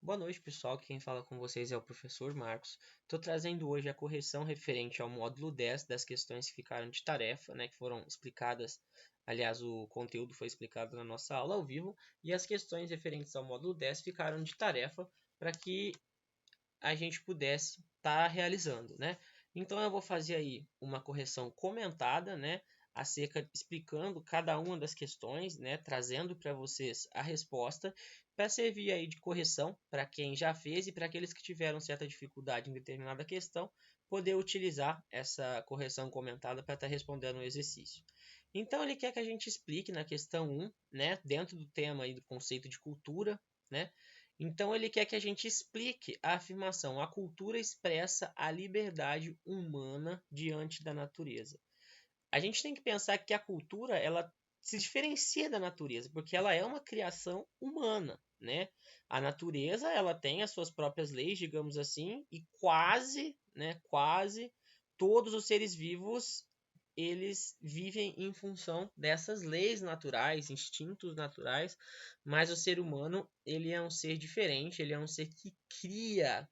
Boa noite, pessoal. Quem fala com vocês é o professor Marcos. Estou trazendo hoje a correção referente ao módulo 10 das questões que ficaram de tarefa, né, que foram explicadas. Aliás, o conteúdo foi explicado na nossa aula ao vivo e as questões referentes ao módulo 10 ficaram de tarefa para que a gente pudesse estar realizando, né? Então eu vou fazer aí uma correção comentada, né, explicando cada uma das questões, né, trazendo para vocês a resposta para servir aí de correção para quem já fez e para aqueles que tiveram certa dificuldade em determinada questão, poder utilizar essa correção comentada para estar respondendo o exercício. Então ele quer que a gente explique na questão 1, né, dentro do tema aí do conceito de cultura, né? Então ele quer que a gente explique a afirmação: a cultura expressa a liberdade humana diante da natureza. A gente tem que pensar que a cultura ela se diferencia da natureza, porque ela é uma criação humana, né? A natureza ela tem as suas próprias leis, digamos assim, e quase todos os seres vivos eles vivem em função dessas leis naturais, instintos naturais, mas o ser humano ele é um ser diferente, ele é um ser que cria,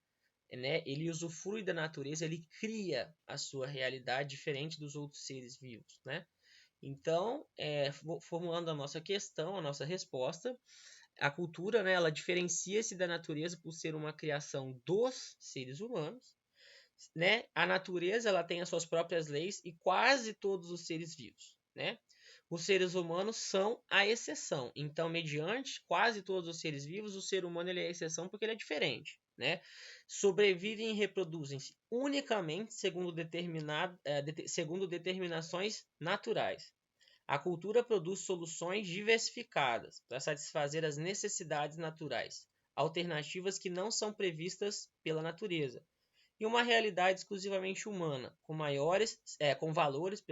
né? Ele usufrui da natureza, ele cria a sua realidade diferente dos outros seres vivos, né? Então, formulando a nossa questão, a nossa resposta, a cultura, né, ela diferencia-se da natureza por ser uma criação dos seres humanos, né? A natureza ela tem as suas próprias leis e quase todos os seres vivos, né? Os seres humanos são a exceção. Então, mediante quase todos os seres vivos, o ser humano ele é a exceção porque ele é diferente, né? Sobrevivem e reproduzem-se unicamente segundo determinações naturais. A cultura produz soluções diversificadas para satisfazer as necessidades naturais, alternativas que não são previstas pela natureza e uma realidade exclusivamente humana, com valores,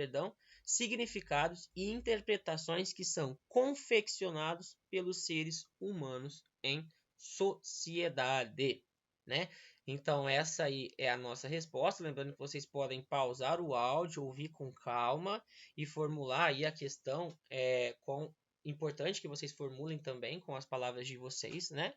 significados e interpretações que são confeccionados pelos seres humanos em sociedade, né? Então essa aí é a nossa resposta, lembrando que vocês podem pausar o áudio, ouvir com calma e formular aí a questão importante que vocês formulem também com as palavras de vocês, né?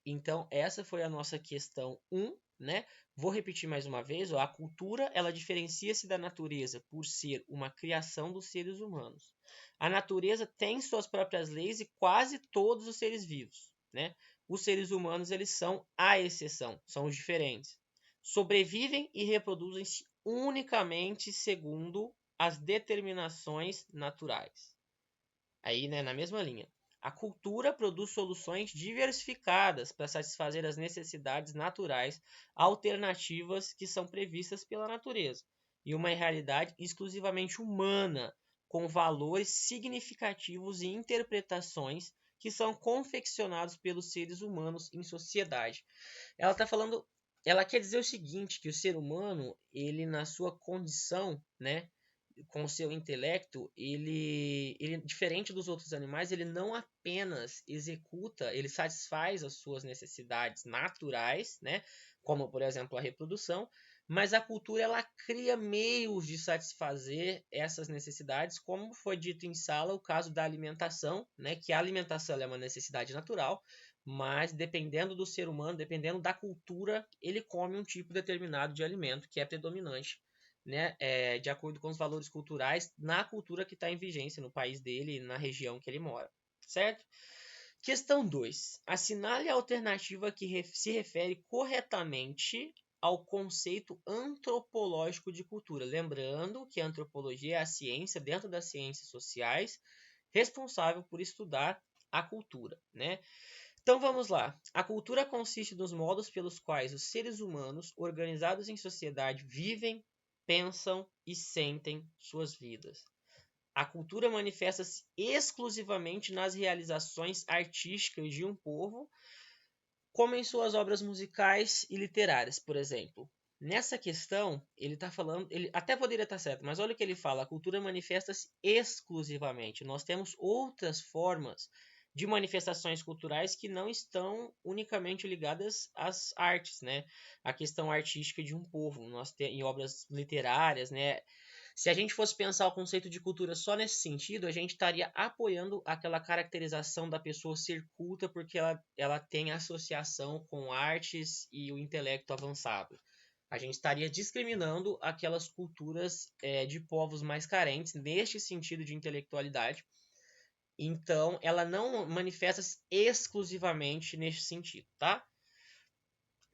Então, essa foi a nossa questão 1, né? Vou repetir mais uma vez, ó, a cultura ela diferencia-se da natureza por ser uma criação dos seres humanos. A natureza tem suas próprias leis e quase todos os seres vivos, né? Os seres humanos eles são a exceção, são os diferentes. Sobrevivem e reproduzem-se unicamente segundo as determinações naturais. Aí, né, na mesma linha. A cultura produz soluções diversificadas para satisfazer as necessidades naturais alternativas que são previstas pela natureza, e uma realidade exclusivamente humana, com valores significativos e interpretações que são confeccionados pelos seres humanos em sociedade. Ela está falando, ela quer dizer o seguinte, que o ser humano, ele na sua condição, né, com o seu intelecto, ele diferente dos outros animais, ele não apenas executa, ele satisfaz as suas necessidades naturais, né, como por exemplo a reprodução, mas a cultura ela cria meios de satisfazer essas necessidades, como foi dito em sala o caso da alimentação, né, que a alimentação é uma necessidade natural, mas dependendo do ser humano, dependendo da cultura, ele come um tipo determinado de alimento que é predominante, né, de acordo com os valores culturais na cultura que está em vigência no país dele e na região que ele mora, certo? Questão 2. Assinale a alternativa que se refere corretamente ao conceito antropológico de cultura. Lembrando que a antropologia é a ciência, dentro das ciências sociais, responsável por estudar a cultura, né? Então vamos lá. A cultura consiste dos modos pelos quais os seres humanos, organizados em sociedade, vivem, pensam e sentem suas vidas. A cultura manifesta-se exclusivamente nas realizações artísticas de um povo, como em suas obras musicais e literárias, por exemplo. Nessa questão, ele está falando, ele até poderia estar certo, mas olha o que ele fala: a cultura manifesta-se exclusivamente. Nós temos outras formas de manifestações culturais que não estão unicamente ligadas às artes, né? A questão artística de um povo, em obras literárias, né? Se a gente fosse pensar o conceito de cultura só nesse sentido, a gente estaria apoiando aquela caracterização da pessoa ser culta porque ela tem associação com artes e o intelecto avançado. A gente estaria discriminando aquelas culturas de povos mais carentes neste sentido de intelectualidade. Então, ela não manifesta-se exclusivamente neste sentido, tá?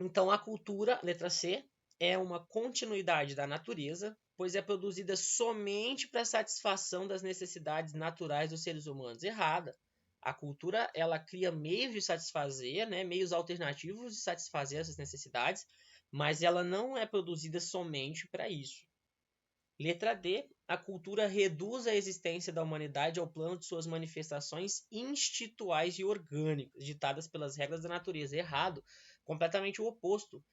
Então, a cultura, letra C, é uma continuidade da natureza, pois é produzida somente para a satisfação das necessidades naturais dos seres humanos. Errada. A cultura, ela cria meios de satisfazer, né, meios alternativos de satisfazer essas necessidades, mas ela não é produzida somente para isso. Letra D, a cultura reduz a existência da humanidade ao plano de suas manifestações instituais e orgânicas, ditadas pelas regras da natureza. Errado, completamente o oposto.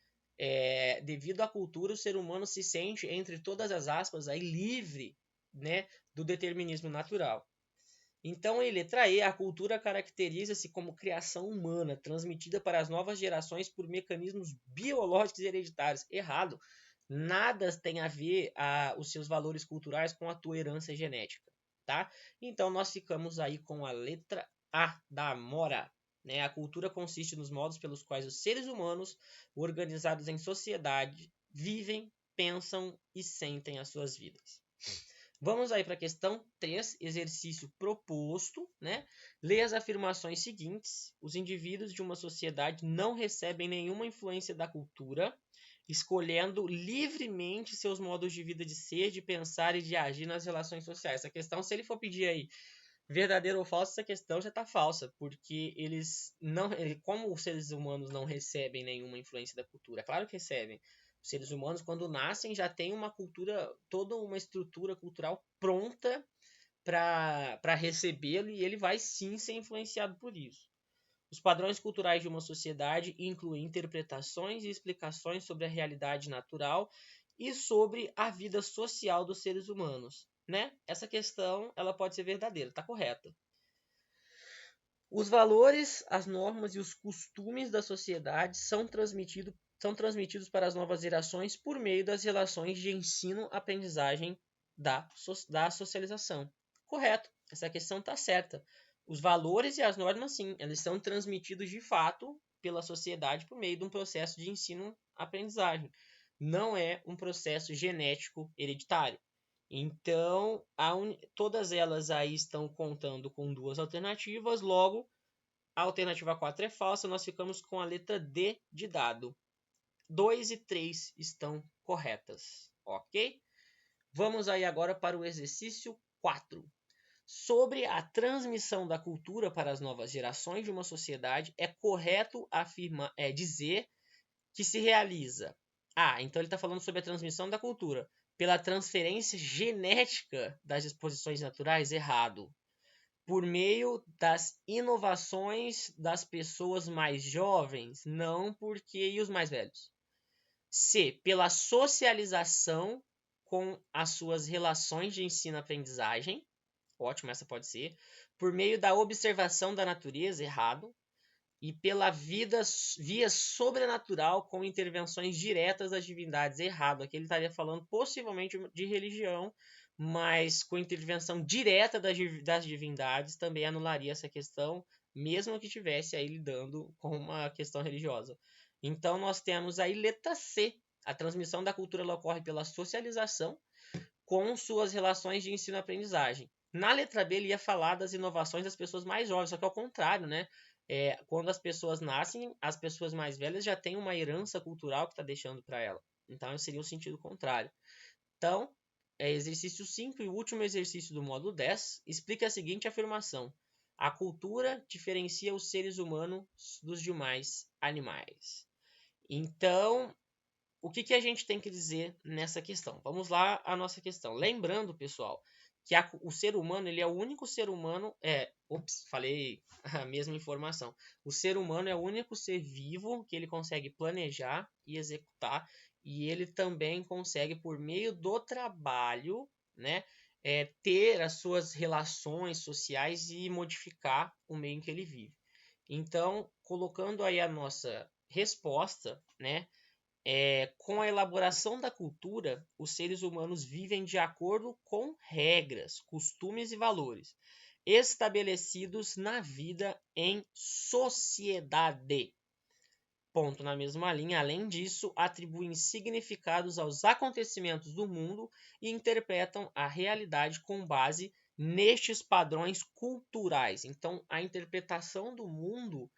Devido à cultura, o ser humano se sente, entre todas as aspas, aí, livre, né, do determinismo natural. Então, em letra E, a cultura caracteriza-se como criação humana, transmitida para as novas gerações por mecanismos biológicos e hereditários. Errado. Nada tem a ver os seus valores culturais com a tua herança genética, tá? Então, nós ficamos aí com a letra A da Amora. Né? A cultura consiste nos modos pelos quais os seres humanos, organizados em sociedade, vivem, pensam e sentem as suas vidas. Vamos aí para a questão 3, exercício proposto, né? Lê as afirmações seguintes. Os indivíduos de uma sociedade não recebem nenhuma influência da cultura, escolhendo livremente seus modos de vida, de ser, de pensar e de agir nas relações sociais. Essa questão, se ele for pedir aí verdadeiro ou falso, essa questão já está falsa, porque eles não, como os seres humanos não recebem nenhuma influência da cultura, claro que recebem. Os seres humanos, quando nascem, já têm uma cultura, toda uma estrutura cultural pronta para recebê-lo e ele vai sim ser influenciado por isso. Os padrões culturais de uma sociedade incluem interpretações e explicações sobre a realidade natural e sobre a vida social dos seres humanos. Né? Essa questão ela pode ser verdadeira, está correta. Os valores, as normas e os costumes da sociedade são transmitidos para as novas gerações por meio das relações de ensino-aprendizagem da socialização. Correto, essa questão está certa. Os valores e as normas, sim, eles são transmitidos de fato pela sociedade por meio de um processo de ensino-aprendizagem. Não é um processo genético hereditário. Então, todas elas aí estão contando com duas alternativas, logo, a alternativa 4 é falsa, nós ficamos com a letra D de dado. 2 e 3 estão corretas, ok? Vamos aí agora para o exercício 4. Sobre a transmissão da cultura para as novas gerações de uma sociedade, é correto dizer que se realiza. Então ele está falando sobre a transmissão da cultura pela transferência genética das disposições naturais. Errado. Por meio das inovações das pessoas mais jovens, não porque e os mais velhos. C. Pela socialização com as suas relações de ensino-aprendizagem. Ótimo, essa pode ser. Por meio da observação da natureza. Errado. E pela via sobrenatural com intervenções diretas das divindades. Errado. Aqui ele estaria falando possivelmente de religião, mas com intervenção direta das divindades também anularia essa questão, mesmo que estivesse aí lidando com uma questão religiosa. Então nós temos aí letra C. A transmissão da cultura ela ocorre pela socialização com suas relações de ensino-aprendizagem. Na letra B ele ia falar das inovações das pessoas mais jovens, só que ao contrário, né? Quando as pessoas nascem, as pessoas mais velhas já têm uma herança cultural que está deixando para ela. Então seria o sentido contrário. Então, exercício 5 e o último exercício do módulo 10 explica a seguinte afirmação: a cultura diferencia os seres humanos dos demais animais. Então, o que a gente tem que dizer nessa questão? Vamos lá à nossa questão. Lembrando, pessoal, que o ser humano ele é o único ser humano... falei a mesma informação. O ser humano é o único ser vivo que ele consegue planejar e executar, e ele também consegue, por meio do trabalho, né, ter as suas relações sociais e modificar o meio em que ele vive. Então, colocando aí a nossa resposta, né, Com a elaboração da cultura, os seres humanos vivem de acordo com regras, costumes e valores estabelecidos na vida em sociedade. Ponto na mesma linha. Além disso, atribuem significados aos acontecimentos do mundo e interpretam a realidade com base nestes padrões culturais. Então, a interpretação do mundo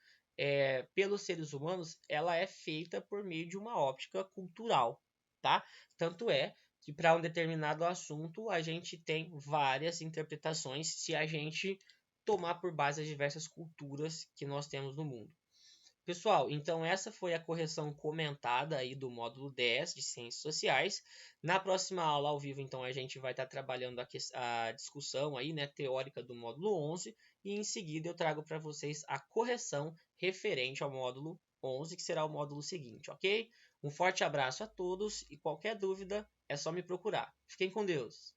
pelos seres humanos, ela é feita por meio de uma óptica cultural, tá? Tanto é que para um determinado assunto a gente tem várias interpretações se a gente tomar por base as diversas culturas que nós temos no mundo. Pessoal, então essa foi a correção comentada aí do módulo 10 de Ciências Sociais. Na próxima aula ao vivo, então, a gente vai estar trabalhando a discussão aí, né, teórica do módulo 11 e em seguida eu trago para vocês a correção referente ao módulo 11, que será o módulo seguinte, ok? Um forte abraço a todos e qualquer dúvida é só me procurar. Fiquem com Deus!